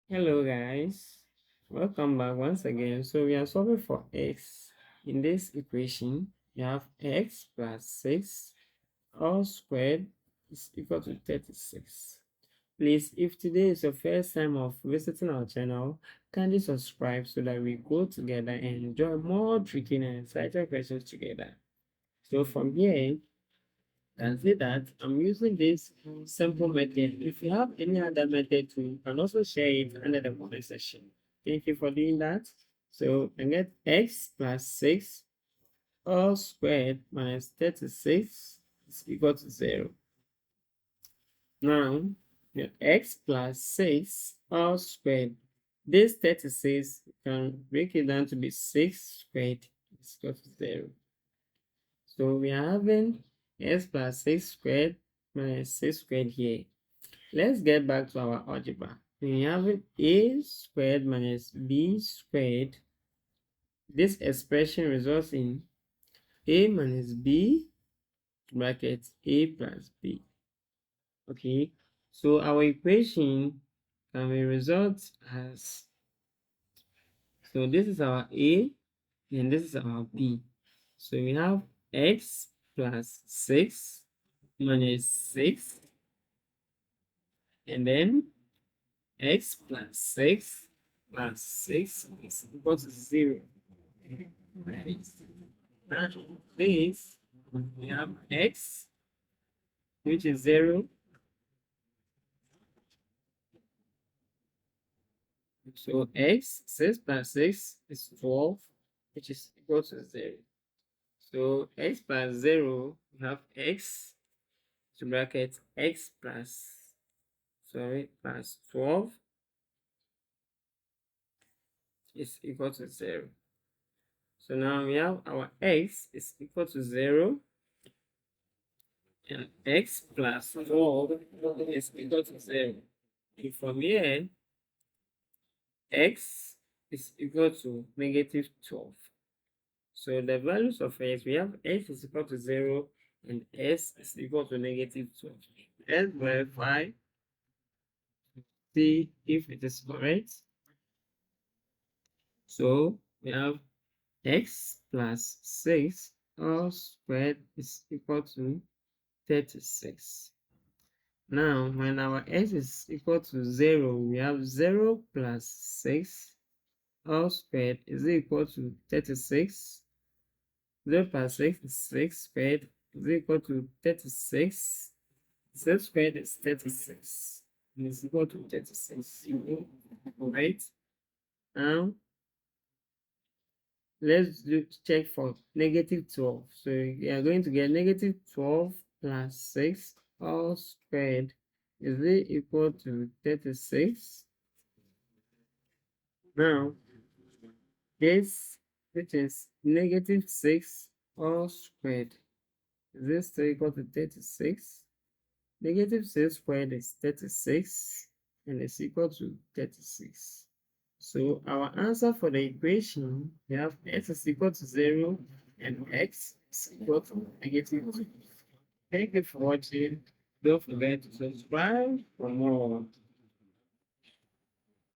Hello guys, welcome back once again. So we are solving for x. In this equation, we have x plus 6 all squared is equal to 36. Please, if today is your first time of visiting our channel, kindly subscribe so that we go together and enjoy more tricky and exciting questions together. So from here, can say that I'm using this simple method. If you have any other method too, you can also share it under the comment section. Thank you for doing that. So I get x plus 6 all squared minus 36 is equal to 0. Now, x plus 6 all squared. This 36 can break it down to be 6 squared is equal to 0. So we are having x plus 6 squared minus 6 squared here. Let's get back to our algebra. We have a squared minus b squared. This expression results in a minus b bracket a plus b. Okay, so our equation can be result as, so this is our a and this is our b. So we have x plus 6 minus 6, and then x plus 6 plus 6 is equal to 0. Now, this, we have x, which is 0. So x, 6 plus 6 is 12, which is equal to 0. So x plus 0, we have x to bracket x plus, plus 12 is equal to 0. So now we have our x is equal to 0 and x plus 12 is equal to 0. And from here, x is equal to negative 12. So the values of x, we have x is equal to 0 and s is equal to negative 12. Let's verify, see if it is correct. So we have x plus 6 all squared is equal to 36. Now, when our x is equal to 0, we have 0 plus 6 all squared is equal to 36. 0 plus 6 is 6 squared is equal to 36. 6 squared is 36. And is equal to 36. Right? Now, let's check for negative 12. So we are going to get negative 12 plus 6 all squared is equal to 36. Now, this, which is negative 6 all squared, is this still equal to 36? Negative 6 squared is 36 and it's equal to 36. So our answer for the equation, we have x is equal to 0 and x is equal to negative 2. Thank you for watching. Don't forget to subscribe for more.